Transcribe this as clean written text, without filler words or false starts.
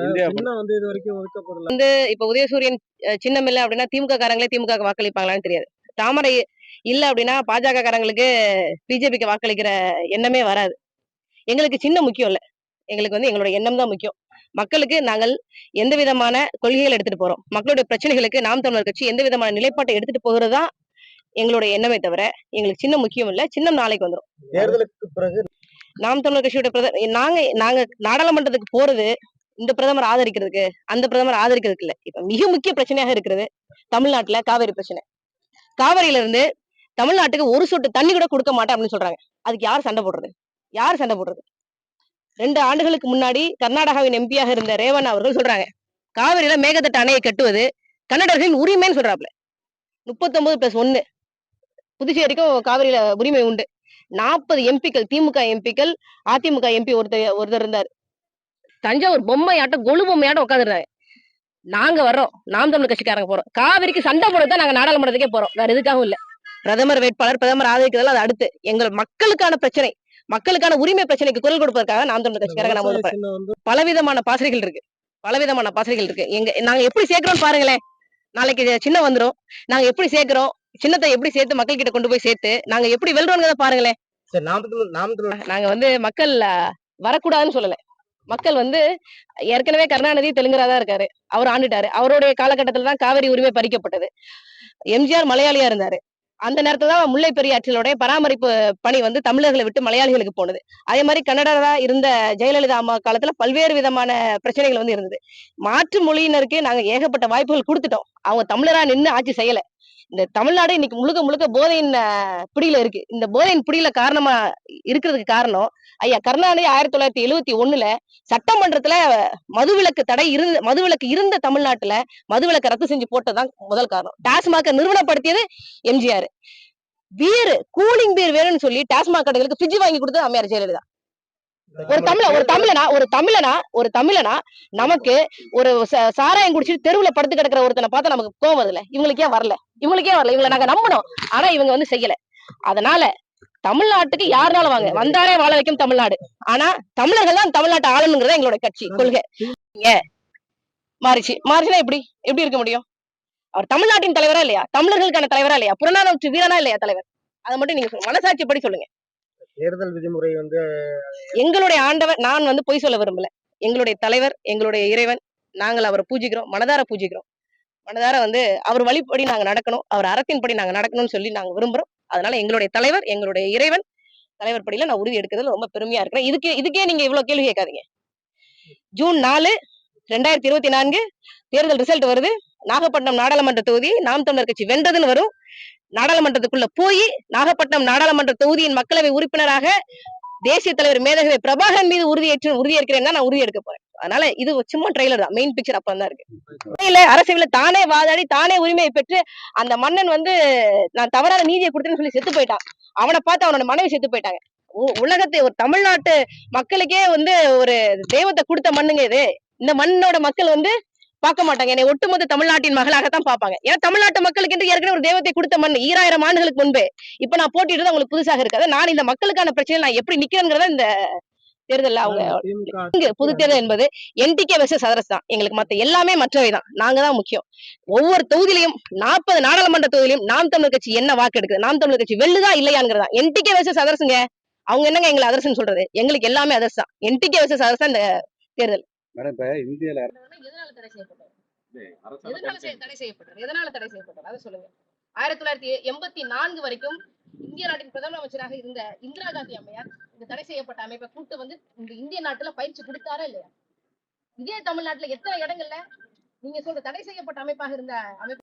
India சின்னம் வந்து இது வரைக்கும் ஒதுக்கப்படல. இப்ப உதயசூரியன் சின்னம் இல்ல அப்படின்னா திமுக காரங்களே திமுக வாக்களிப்பாங்களான்னு தெரியாது. தாமரை இல்ல அப்படின்னா பாஜக காரங்களுக்கு பிஜேபிக்கு வாக்களிக்கிற எண்ணமே வராது. எங்களுக்கு சின்னம் முக்கியம் இல்ல. எங்களுக்கு வந்து எங்களோட எண்ணம் தான் முக்கியம். மக்களுக்கு நாங்கள் எந்த விதமான கொள்கைகள் எடுத்துட்டு போறோம், மக்களுடைய பிரச்சனைகளுக்கு நாம் தமிழர் கட்சி எந்த விதமான நிலைப்பாட்டை எடுத்துட்டு போகிறதுதான் எங்களுடைய எண்ணமே தவிர எங்களுக்கு சின்னம் முக்கியம் இல்ல. சின்னம் நாளைக்கு வந்துரும். தேர்தலுக்கு பிறகு நாம் தமிழர் கட்சியோட நாங்க நாங்க நாடாளுமன்றத்துக்கு போறது இந்த பிரதமர் ஆதரிக்கிறதுக்கு அந்த பிரதமர் ஆதரிக்கிறதுக்கு இல்ல. இப்ப மிக முக்கிய பிரச்சனையாக இருக்கிறது தமிழ்நாட்டுல காவிரி பிரச்சனை. காவிரியில இருந்து தமிழ்நாட்டுக்கு ஒரு சொட்டு தண்ணி கூட கொடுக்க மாட்டேன் அப்படின்னு சொல்றாங்க. அதுக்கு யார் சண்டை போடுறது? யார் சண்டை போடுறது? 2 ஆண்டுகளுக்கு முன்னாடி கர்நாடகாவின் எம்பியாக இருந்த ரேவண்ணா அவர்கள் சொல்றாங்க, காவிரியில மேகதாட்டு அணையை கட்டுவது கன்னடர்களின் உரிமைன்னு சொல்றாப்ல. 39+1 புதுச்சேரிக்கும் காவிரியில உரிமை உண்டு. 40 எம்பிக்கள், திமுக எம்பிக்கள், அதிமுக எம்பி ஒருத்தர் இருந்தார். தஞ்சாவூர் பொம்மையாட்டம் கொலு பொம்மையாட்டம் உட்காந்துருந்தாங்க. நாங்க வர்றோம், நாம் தமிழர் கட்சிக்காரங்க போறோம். காவிரிக்கு சண்டை போடுறதா நாங்க நாடாளுமன்றத்துக்கே போறோம், வேற எதுக்காகவும் இல்ல. பிரதமர் வேட்பாளர், பிரதமர் ஆதரிக்கிறதால அது அடுத்து. எங்கள் மக்களுக்கான பிரச்சனை, மக்களுக்கான உரிமை பிரச்சனைக்கு குரல் கொடுப்பதற்காக நாம் தமிழர் கட்சிக்காரங்க நம்ம பலவிதமான பாசறைகள் இருக்கு. பலவிதமான பாசறைகள் இருக்கு. நாங்க எப்படி சேர்க்கிறோம் பாருங்களேன். நாளைக்கு சின்னம் வந்துரும். நாங்க எப்படி சேர்க்கிறோம், சின்னத்தை எப்படி சேர்த்து மக்கள் கிட்ட கொண்டு போய் சேர்த்து நாங்க எப்படி வெல்றோம்ங்கிறத பாருங்களேன். நாங்க வந்து மக்கள் வரக்கூடாதுன்னு சொல்லல. மக்கள் வந்து ஏற்கனவே கருணாநிதி தெலுங்கராதான் இருக்காரு, அவர் ஆண்டுட்டாரு. அவருடைய காலகட்டத்துல தான் காவிரி உரிமை பறிக்கப்பட்டது. எம்ஜிஆர் மலையாளியா இருந்தாரு. அந்த நேரத்துல தான் முல்லை பெரியாற்றினுடைய பராமரிப்பு பணி வந்து தமிழர்களை விட்டு மலையாளிகளுக்கு போனது. அதே மாதிரி கன்னடரா இருந்த ஜெயலலிதா அம்மா காலத்துல பல்வேறு விதமான பிரச்சனைகள் வந்து இருந்தது. மாற்று மொழியினருக்கு நாங்க ஏகப்பட்ட வாய்ப்புகள் கொடுத்துட்டோம். அவங்க தமிழரா நின்று ஆட்சி செய்யல. இந்த தமிழ்நாடு இன்னைக்கு முழுக்க முழுக்க போதையின் பிடியில இருக்கு. இந்த போதையின் பிடியில காரணமா இருக்கிறதுக்கு காரணம் ஐயா கருணாநிதி 1971 சட்டமன்றத்துல மதுவிலக்கு இருந்த தமிழ்நாட்டுல மதுவிலக்கு ரத்து செஞ்சு போட்டதுதான் முதல் காரணம். டாஸ்மாக நிறுவனப்படுத்தியது எம்ஜிஆர். பீர், கூலிங் பீர் வேணும்னு சொல்லி டாஸ்மாக் கடைகளுக்கு ஃப்ரிட்ஜ் வாங்கி கொடுத்தது அம்மையார் ஜெயலலிதா. ஒரு தமிழனா நமக்கு ஒரு சாராயம் குடிச்சிட்டு தெருவுல படுத்து கிடக்கிற ஒருத்தனை பார்த்தா நமக்கு கோவம் வருதுல. இவங்களுக்கே வரல. இவங்களை நாங்க நம்பணும். ஆனா இவங்க வந்து செய்யல. அதனால தமிழ்நாட்டுக்கு யாருனாலும் வாங்க, வந்தாரே வாழ வைக்கும் தமிழ்நாடு. ஆனா தமிழர்கள் தான் தமிழ்நாட்டை ஆளணுங்கிறத எங்களோட கட்சி கொள்கை. மாறிச்சுன்னா எப்படி இருக்க முடியும்? அவர் தமிழ்நாட்டின் தலைவரா இல்லையா? தமிழர்களுக்கான தலைவரா இல்லையா? புறநானூற்று வீரனா இல்லையா தலைவர்? அதை மட்டும் நீங்க மனசாட்சிப்படி சொல்லுங்க. தேர்தல் விதிமுறை வந்து எங்களுடைய ஆண்டவர், நான் வந்து பொய் சொல்ல விரும்பல. எங்களுடைய தலைவர், எங்களுடைய இறைவன், நாங்கள் அவரை பூஜிக்கிறோம், மனதார பூஜிக்கிறோம். மனதார வந்து அவர் வழிப்படி நாங்க நடக்கணும், அவர் அறத்தின்படி நாங்க நடக்கணும்னு சொல்லி நாங்க விரும்புறோம். அதனால எங்களுடைய தலைவர், எங்களுடைய இறைவன் தலைவர் படியில நான் உறுதி எடுக்கிறதுல ரொம்ப பெருமையா இருக்கிறேன். இதுக்கே நீங்க இவ்வளவு கேள்வி கேட்காதீங்க. ஜூன் 4, 2024 தேர்தல் ரிசல்ட் வருது. நாகப்பட்டினம் நாடாளுமன்ற தொகுதி நாம் தமிழர் கட்சி வென்றதுன்னு வரும். நாடாளுமன்றத்துக்குள்ள போய் நாகப்பட்டினம் நாடாளுமன்ற தொகுதியின் மக்களவை உறுப்பினராக தேசிய தலைவர் மேதகவி பிரபாகரன் மீது உறுதியேற்கிறேன் தான் நான் உறுதி எடுக்க போறேன். அதனால இது சும்மா ட்ரெய்லர் தான், மெயின் பிக்சர் அப்பதான் தான் இருக்கு. அரசியல தானே வாதாடி தானே உரிமையை பெற்று அந்த மன்னன் வந்து நான் தவறான நீதியை கொடுத்தேன்னு சொல்லி செத்து போயிட்டான். அவனை பார்த்து அவனோட மனைவி செத்து போயிட்டாங்க. உலகத்தை ஒரு தமிழ்நாட்டு மக்களுக்கே வந்து ஒரு தெய்வத்தை கொடுத்த மண்ணுங்க இது. இந்த மண்ணோட மக்கள் வந்து பார்க்க மாட்டாங்க. என்னை ஒட்டுமொத்த தமிழ்நாட்டின் மகளாகத்தான் பார்ப்பாங்க. ஏன்னா தமிழ்நாட்டு மக்களுக்கு என்று ஏற்கனவே ஒரு தெய்வத்தை கொடுத்த மண் 2000 ஆண்டுகளுக்கு முன்பே. இப்ப நான் போட்டிட்டு உங்களுக்கு புதுசாக இருக்காது. நான் இந்த மக்களுக்கான பிரச்சனை நான் எப்படி நிக்கிறேங்கிறத இந்த தேர்தல் அவங்க பொது தேர்தல் என்பது என்டிகே வெர்சஸ் அதர்ஸ் தான். எங்களுக்கு மத்த எல்லாமே மற்றவைதான். நாங்க தான் முக்கியம். ஒவ்வொரு தொகுதியிலையும் 40 நாடாளுமன்ற தொகுதியிலும் நாம் தமிழர் கட்சி என்ன வாக்கு எடுக்குது, நாம் தமிழர் கட்சி வெல்லுதா இல்லையாங்கிறதா. NTK versus அதர்ஸ்ங்க. அவங்க என்னங்க எங்களை அதர்ஸ்ன்னு சொல்றது? எங்களுக்கு எல்லாமே அதர்ஸ் தான். என்டிகே வெர்சஸ் அதர்ஸ் தான் இந்த தேர்தல். இந்தியால தடை செய்யப்பட்டது அதை சொல்லுங்க. 1984 வரைக்கும் இந்திய நாட்டின் பிரதம அமைச்சராக இருந்த இந்திரா காந்தி அம்மையார் இந்த தடை செய்யப்பட்ட அமைப்பை கூட்டு வந்து இந்த இந்திய நாட்டுல பயிற்சி கொடுத்தாரா இல்லையா? இதே தமிழ்நாட்டுல எத்தனை இடங்கள்ல நீங்க சொல்ற தடை செய்யப்பட்ட அமைப்பாக இருந்த அமைப்பு